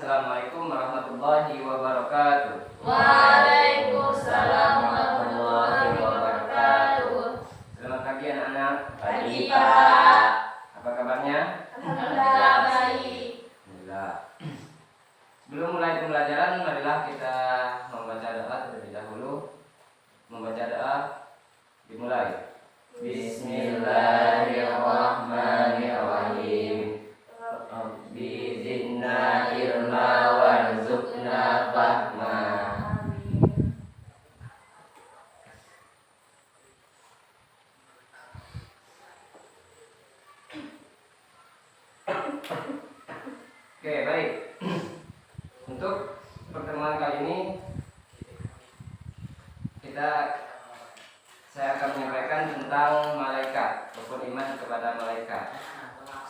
Assalamualaikum warahmatullahi wabarakatuh. Waalaikumsalam warahmatullahi wabarakatuh. Selamat pagi anak-anak. Pagi Pak. Apa kabarnya? Alhamdulillah baik. Alhamdulillah. Sebelum mulai pembelajaran, marilah kita membaca doa terlebih dahulu. Membaca doa dimulai. Bismillahirrahmanirrahim. Rabbi zidna ilma warzuqna fahma. Oke, baik. Untuk pertemuan kali ini saya akan menyampaikan tentang malaikat, rukun iman kepada malaikat.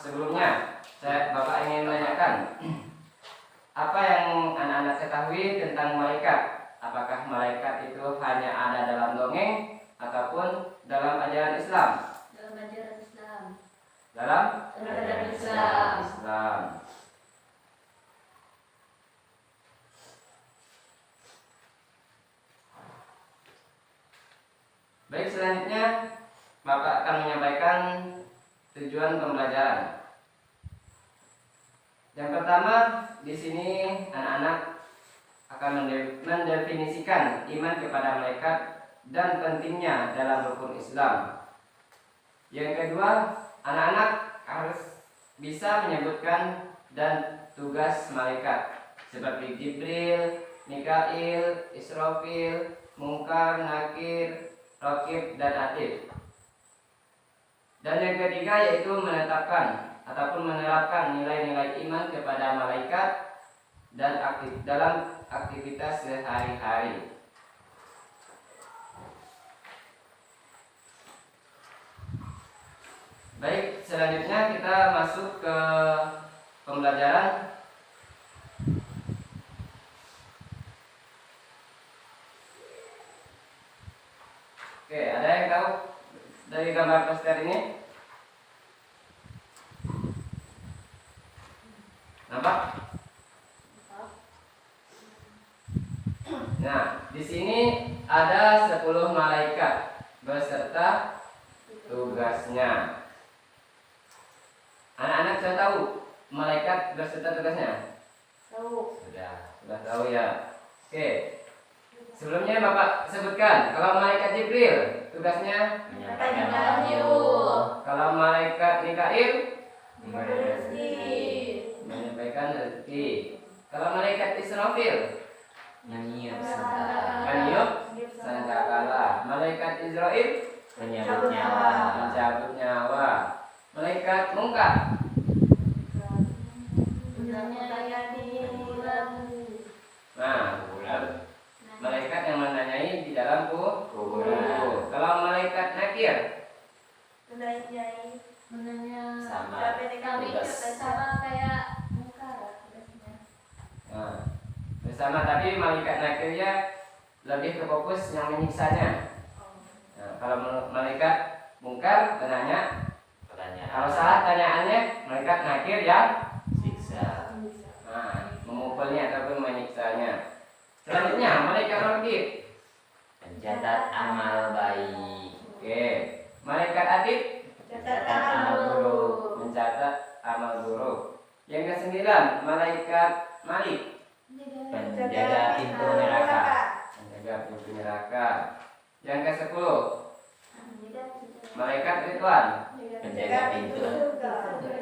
Sebelumnya, Bapak ingin menanyakan apa yang anak-anak ketahui tentang malaikat? Apakah malaikat itu hanya ada dalam dongeng ataupun dalam ajaran Islam? Dalam ajaran Islam. Dalam Ajaran Islam. Islam. Baik, selanjutnya Bapak akan menyampaikan tujuan pembelajaran. Yang pertama, di sini anak-anak akan mendefinisikan iman kepada malaikat dan pentingnya dalam rukun Islam. Yang kedua, anak-anak harus bisa menyebutkan dan tugas malaikat seperti Jibril, Mikail, Israfil, Munkar, Nakir, Raqib, dan Atid. Dan yang ketiga yaitu menetapkan ataupun menerapkan nilai-nilai iman kepada malaikat dan dalam aktivitas sehari-hari. Baik, selanjutnya kita masuk ke pembelajaran. Oke, ada yang tahu dari gambar poster ini? Nampak? Nah, di sini ada 10 malaikat beserta tugasnya. Anak-anak sudah tahu malaikat beserta tugasnya? Tahu. Sudah tahu ya. Oke. Sebelumnya Bapak sebutkan, kalau malaikat Jibril tugasnya Menyampaikan wahyu. kalau malaikat Mikail Rezeki. menyampaikan rezeki. Kalau malaikat Israfil Meniup meniup sangkakala. Malaikat Israil menyambut nyawa. mencabut nyawa. Malaikat Munkar nah, malaikat yang menanyai di dalam kubur. Kalau malaikat Nakir Menanya Sama tugas. sama kayak Munkar tugasnya. nah, bersama, tapi malaikat Nakirnya lebih ke fokus yang menyiksanya. Nah, kalau malaikat Munkar menanya, kalau salah tanyaannya, malaikat Nakir yang Siksa. memukulnya ataupun menyiksanya. Selanjutnya malaikat Raqib. Pencatat amal baik. Oke, malaikat Atid Pencatat amal buruk. mencatat amal buruk. Yang ke-9 malaikat Malik, Penjaga pintu neraka. menjaga pintu neraka. Yang ke-10 malaikat Ridwan. Penjaga pintu.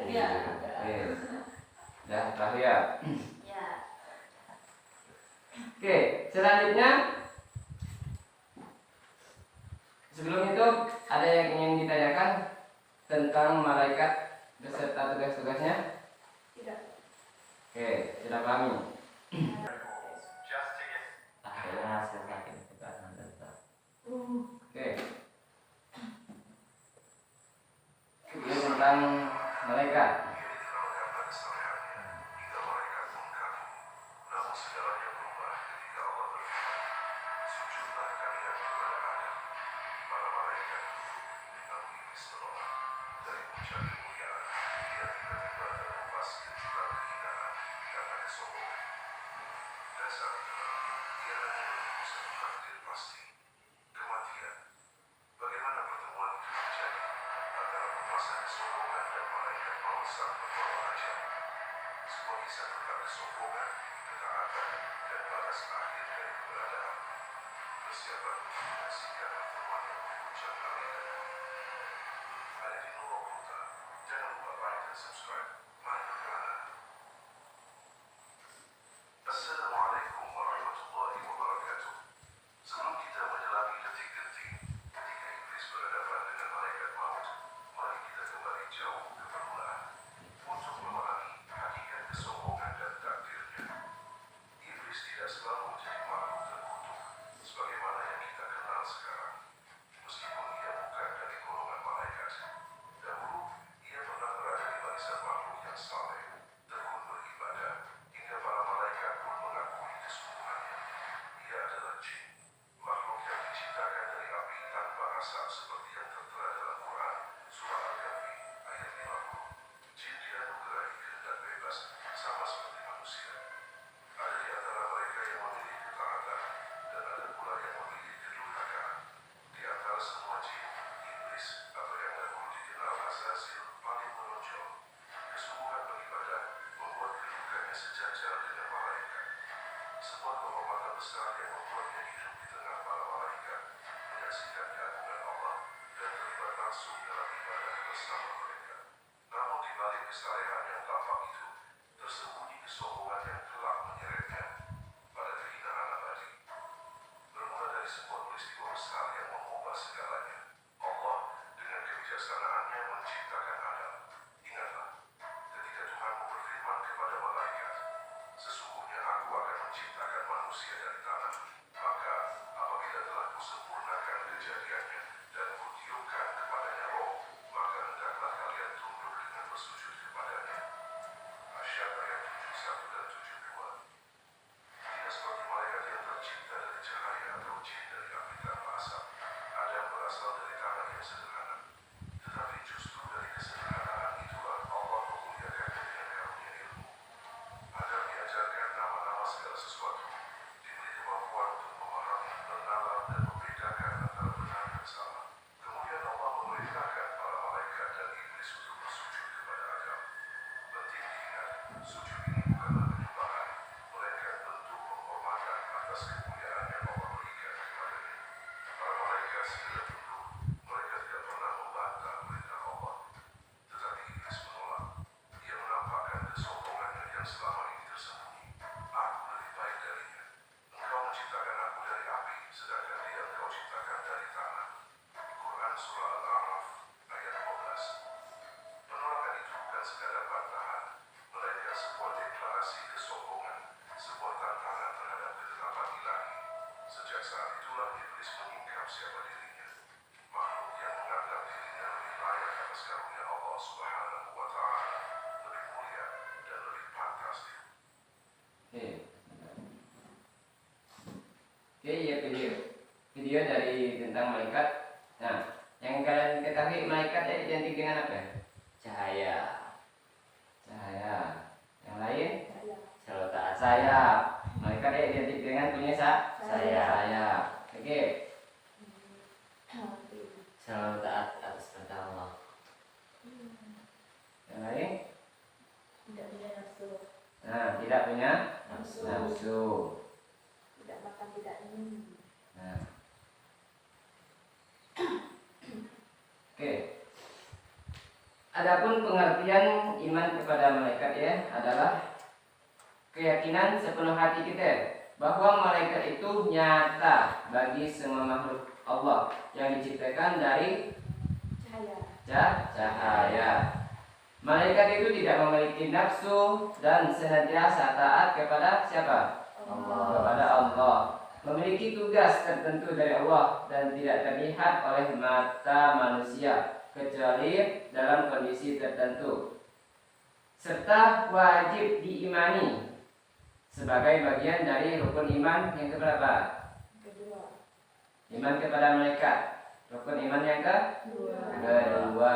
Ya. Oke, dah tahu ya. Ya. Oke, selanjutnya sebelum itu ada yang ingin ditanyakan tentang malaikat beserta tugas-tugasnya? Tidak. Oke, sudah pahami. Akhirnya hasil sakit bukan menderita. Oke. Ini tentang malaikat. Assalamualaikum warahmatullahi wabarakatuh. Sebelum kita menjalani detik-detik ketika iblis berhadapan dengan malaikat maut, mari kita kembali jauh ke permulaan untuk memahami hakikat kesombongan dan takdirnya. Iblis tidak selalu menjadi makhluk terkutuk sebagaimana yang kita kenal sekarang. Meskipun ia bukan dari golongan malaikat, dahulu ia pernah berada di barisan makhluk yang saleh, tekun beribadah, hingga para malaikat pun mengakui kesungguhannya. Ia adalah jin, makhluk yang diciptakan dari api tanpa asap seperti yang tertera dalam Quran surah Al-Kahfi ayat 50. Jin dianugerahi kehendak bebas sama seperti manusia. Ada di antara mereka yang memilih ketaatan dan ada pula yang memilih kedurhakaan. Di antara semua jin, iblis atau yang dahulu dikenal Azazil paling menonjol. Kesungguhan beribadah membuat kedudukannya sejajar dengan malaikat. Sebuah kehormatan besar yang membuatnya hidup di tengah para malaikat, menyaksikan keagungan Allah dan terlibat langsung dalam ibadah bersama mereka. Namun di balik kesalehan yang tampak itu, tersembunyi kesombongan yang kelak menyeretnya pada kehinaan abadi. Bermula dari sebuah peristiwa besar yang mengubah segalanya, Allah dengan kebijaksanaannya menciptakan Adam. Ingatlah, ketika Tuhanmu berfirman kepada malaikat, sesungguhnya aku akan menciptakan manusia dari tanah, maka apabila telah kusempurnakan kejadiannya dan kutiupkan kepadanya roh, maka hendaklah kalian tunduk dengan bersujud kepadanya. Asyad ayat 71 dan 72. Tidak seperti malaikat yang tercipta dari cahaya atau jin dari api tanpa asap, Adam berasal dari tanah yang sederhana. Tetapi justru dari kesederhanaan itulah Allah memuliakannya dengan karunia ilmu. Adam diajarkan nama-nama segala sesuatu, diberi kemampuan untuk memahami, menalar, dan membedakan antara benar dan salah. Kemudian Allah memerintahkan para malaikat dan iblis untuk bersujud kepada Adam. Penting diingat, sujud ini bukanlah penyembahan, melainkan bentuk penghormatan atas kemuliaan yang Allah berikan kepadanya. Para malaikat segera tunduk, mereka tidak pernah membantah perintah Allah. Tetapi iblis menolak. Ia menampakkan kesombongannya yang selama ini tersembunyi. Aku lebih baik darinya. Engkau menciptakan aku dari api, sedangkan dia engkau ciptakan dari tanah. Quran surah Al-A'raf ayat 12. Penolakan itu bukan sekadar bantahan, melainkan sebuah deklarasi kesombongan, sebuah tantangan terhadap ketetapan ilahi. Sejak saat itulah iblis menyingkap siapa dirinya. Makhluk yang menganggap dirinya lebih layak atas karunia Allah Subhanahu wa Ta'ala, lebih mulia dan lebih pantas Oke. Oke, ya video dari tentang malaikat. Nah, yang kalian ketahui malaikat identik dengan apa? Cahaya. Cahaya. Yang lain? Selalu taat Sayap. Malaikat identik dengan punya Sayap. sayap. Oke. Selalu taat atas perintah Allah. Yang lain? Tidak punya nafsu, Nah, tidak punya Nafsu. nafsu. tidak makan, tidak minum. Nah. Oke. Adapun pengertian iman kepada malaikat ya adalah keyakinan sepenuh hati kita bahwa malaikat itu nyata bagi semua makhluk Allah yang diciptakan dari Cahaya. cahaya. Malaikat itu tidak memiliki nafsu dan senantiasa taat kepada siapa? Allah. Kepada Allah. Memiliki tugas tertentu dari Allah dan tidak terlihat oleh mata manusia kecuali dalam kondisi tertentu. Serta wajib diimani sebagai bagian dari rukun iman yang keberapa? Kedua. Iman kepada malaikat. Rukun iman yang kedua.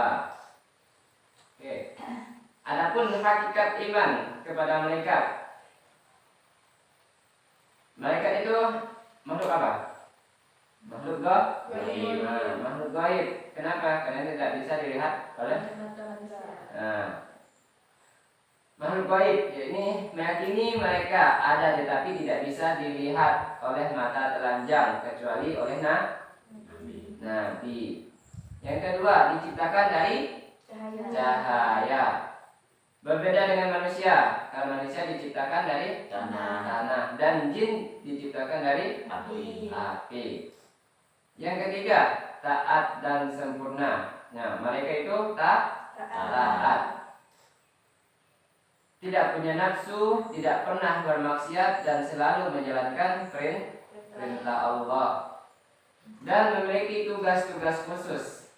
Oke. Adapun hakikat iman kepada malaikat. Malaikat itu makhluk apa? Makhluk Gaib. makhluk gaib. Kenapa? Karena tidak bisa dilihat oleh Mata manusia. nah, Makhluk gaib, ya ini meyakini mereka ada tetapi tidak bisa dilihat oleh mata telanjang kecuali oleh Nabi. Yang kedua, diciptakan dari cahaya. Berbeda dengan manusia. Kalau manusia diciptakan dari tanah dan jin diciptakan dari api. Yang ketiga, taat dan sempurna. Nah, mereka itu taat. Tidak punya nafsu, tidak pernah bermaksiat dan selalu menjalankan perintah Allah. Dan memiliki tugas-tugas khusus.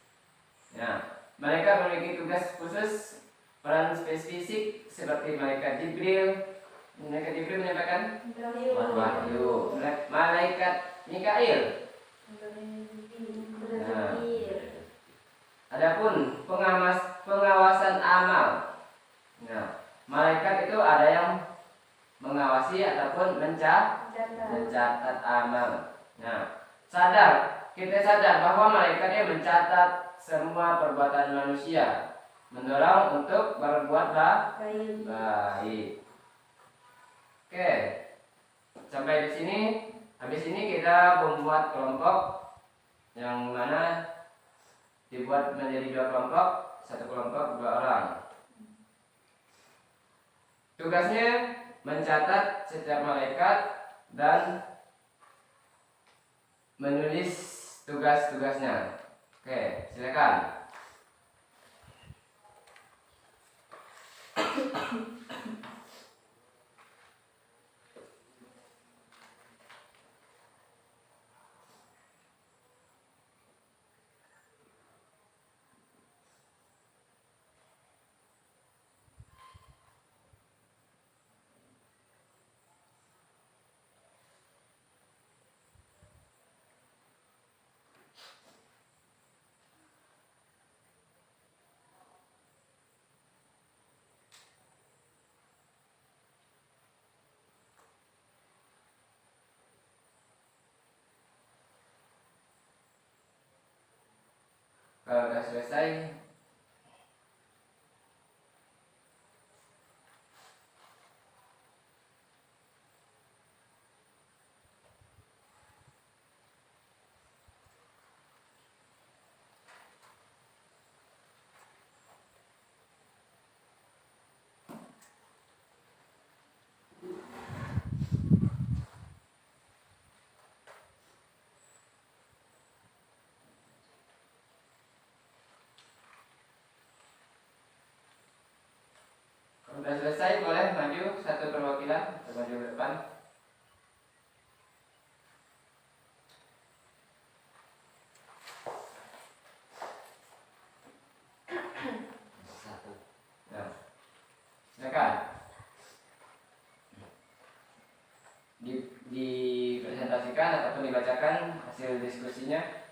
Nah, mereka memiliki tugas khusus, peran spesifik seperti malaikat Jibril. Malaikat Jibril menyampaikan wahyu. Malaikat Mikail. Nah, adapun pengawasan amal. Nah, malaikat itu ada yang mengawasi ataupun mencatat amal. Nah, kita sadar bahwa malaikatnya mencatat semua perbuatan manusia, mendorong untuk berbuat baik. Oke, sampai di sini. Habis ini kita membuat kelompok yang mana dibuat menjadi 2 kelompok, 1 kelompok 2 orang. Tugasnya mencatat setiap malaikat dan menulis tugas-tugasnya. Oke, silakan. Kalau sudah selesai, sudah selesai, boleh maju 1 perwakilan, maju ke depan. Nah, silakan. Dipresentasikan ataupun dibacakan hasil diskusinya.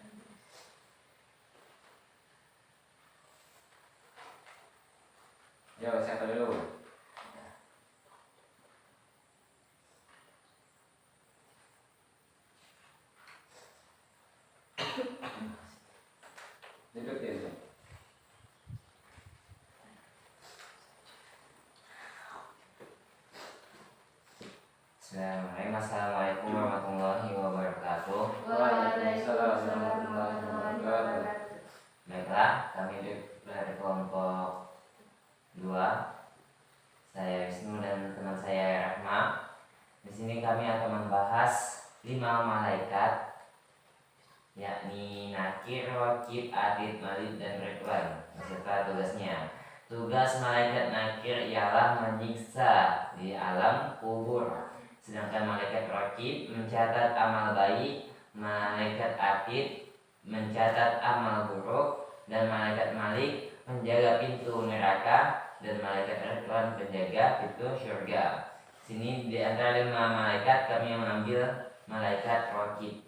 Yo, siapa dulu? Duduk ya. Assalamualaikum warahmatullahi wabarakatuh. Waalaikumsalam warahmatullahi wabarakatuh. Baiklah, kami berada kelompok 2. Saya Wisnu dan teman saya Rahma. Di sini kami akan membahas 5 malaikat, yakni Nakir, Raqib, Atid, Malik, dan Ridwan beserta tugasnya. Tugas malaikat Nakir ialah menyiksa di alam kubur, sedangkan malaikat Raqib mencatat amal baik, malaikat Atid mencatat amal buruk, dan malaikat Malik menjaga pintu neraka, dan malaikat Ridwan penjaga pintu surga. Sini di antara 5 malaikat kami mengambil malaikat Raqib.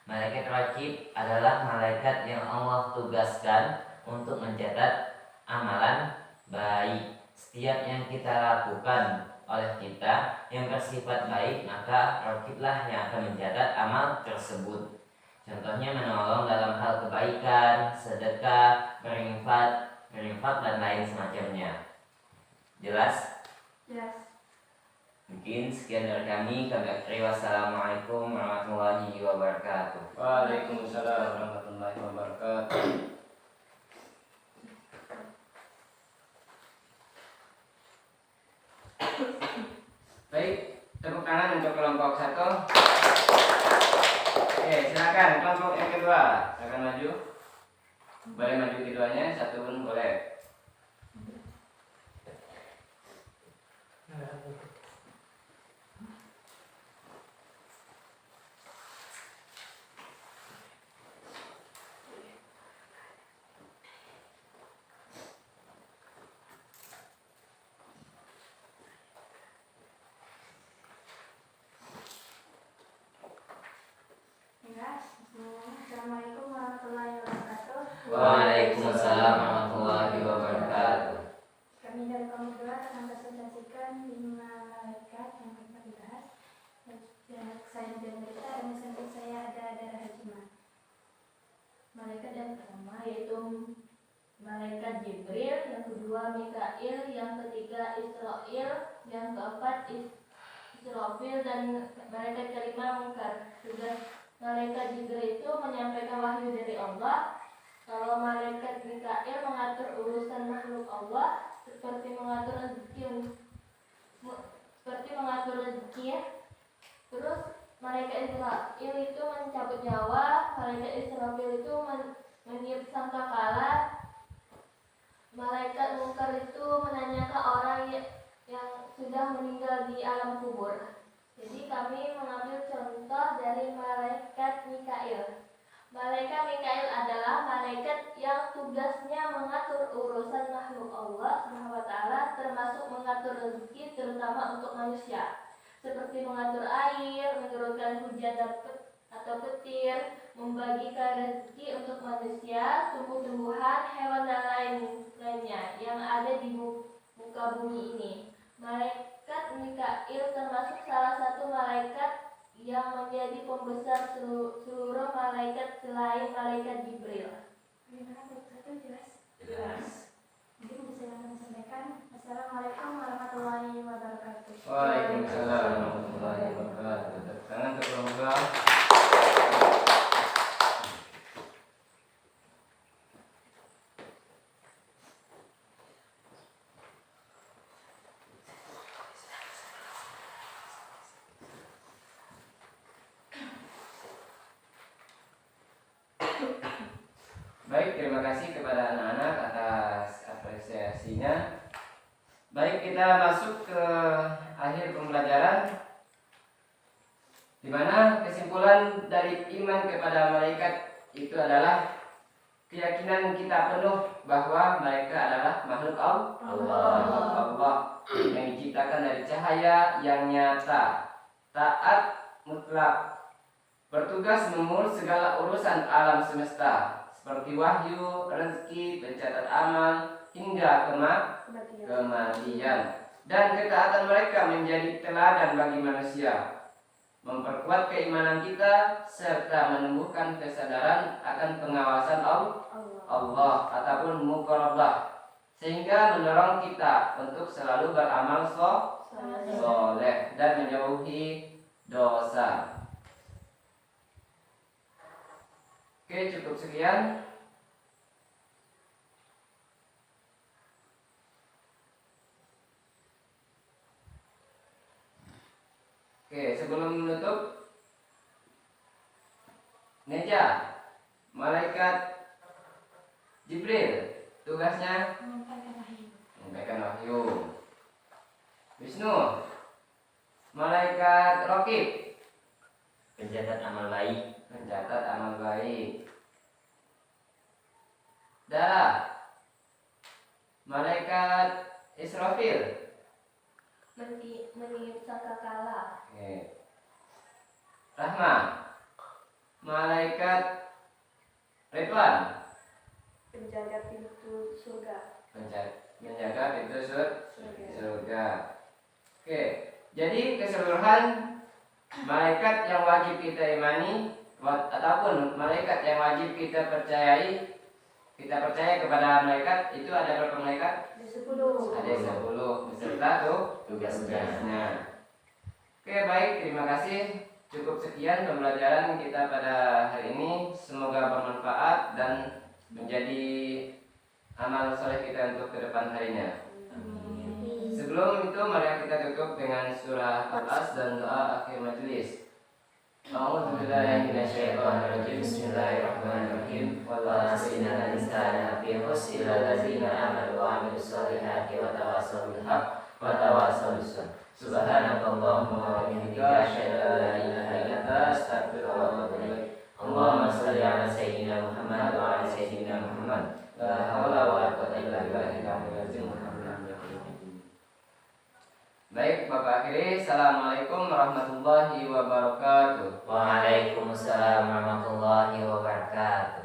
Malaikat Raqib adalah malaikat yang Allah tugaskan untuk mencatat amalan baik. Setiap yang kita lakukan oleh kita yang bersifat baik, maka Raqiblah yang akan mencatat amal tersebut. Contohnya menolong dalam hal kebaikan, sedekah, berinfak dan lain semacamnya. Jelas? Jelas. Mungkin sekian dari kami akhiri. Wassalamualaikum warahmatullahi wabarakatuh. Waalaikumsalam warahmatullahi wabarakatuh. Baik, tepuk tangan untuk kelompok 1. Oke, silakan kelompok yang kedua. Silakan maju. Boleh maju keduanya, satu pun boleh. Assalamualaikum warahmatullahi wabarakatuh. Waalaikumsalam warahmatullahi wabarakatuh. Kami dari kelompok 2 akan presentasikan 5 malaikat yang akan dibahas. Saya dan Rita dan di samping saya ada Hajimah. Malaikat yang pertama yaitu malaikat Jibril, yang kedua Mikail, yang ketiga Israil, yang keempat Israfil, dan malaikat kelima Munkar. Tugas malaikat Jibril itu menyampaikan wahyu dari Allah. Kalau malaikat Mikail mengatur urusan makhluk Allah seperti mengatur rezeki. Terus malaikat Israfil itu mencabut nyawa, malaikat Israfil itu meniup sangkakala, malaikat Munkar itu menanyakan orang yang sudah meninggal di alam kubur. Jadi kami mengambil contoh dari malaikat Mikail. Malaikat Mikail adalah malaikat yang tugasnya mengatur urusan makhluk Allah SWT, termasuk mengatur rezeki terutama untuk manusia, seperti mengatur air, menurunkan hujan atau petir, membagikan rezeki untuk manusia, tumbuh-tumbuhan, hewan dan lainnya yang ada di muka bumi ini. Malaikat Mikail termasuk salah satu malaikat yang menjadi pembesar seluruh malaikat selain malaikat Jibril. Satu jelas? Mungkin bisa kami sampaikan. Assalamualaikum warahmatullahi wabarakatuh. Waalaikumsalam warahmatullahi wabarakatuh. Tepuk tangan untuk kelompok 2. Baik, terima kasih kepada anak-anak atas apresiasinya. Baik, kita masuk ke akhir pembelajaran, di mana kesimpulan dari iman kepada malaikat itu adalah keyakinan kita penuh bahwa mereka adalah makhluk Allah yang diciptakan dari cahaya yang nyata, taat mutlak, bertugas mengurus segala urusan alam semesta seperti wahyu, rezeki, pencatat amal hingga kematian. Dan ketaatan mereka menjadi teladan bagi manusia, memperkuat keimanan kita serta menumbuhkan kesadaran akan pengawasan Allah ataupun muqarabah, sehingga mendorong kita untuk selalu beramal soleh dan menjauhi dosa. Oke, cukup sekian. Oke, sebelum menutup, Neja, malaikat Jibril, tugasnya menyampaikan wahyu. Wisnu, malaikat Raqib, Pencatat amal baik. mencatat amal baik. Dara, malaikat Israfil, meniup sangkakala. oke. Rahma, malaikat Ridwan, Penjaga pintu surga. menjaga pintu surga. Oke, jadi keseluruhan malaikat yang wajib kita imani ataupun malaikat yang wajib kita percayai, kita percaya kepada malaikat itu ada berapa malaikat? Ada 10. Ada 10. tugasnya. Oke, baik, terima kasih. Cukup sekian pembelajaran kita pada hari ini. Semoga bermanfaat dan menjadi amal soleh kita untuk ke depan harinya. Sebelum itu, mari kita tutup dengan surah Al-As dan doa akhir majelis. A'udzubillahi minasyaitonirrajim. Bismillahirrahmanirrahim. Wal 'asri innal insana lafi khusr illa allazina amanu wa 'amilus solihati wa tawassaw bil haqq wa tawassaw bis sabr. Subhanakallahumma wa bihamdika asyhadu an la ilaha illa anta astaghfiruka wa atubu ilaik. Allahumma shalli ala sayyidina Muhammad wa ala sayyidina Muhammad. La haula wa la quwwata illa billahil azim. Baik, Bapak akhiri. Assalamualaikum warahmatullahi wabarakatuh. Waalaikumsalam warahmatullahi wabarakatuh.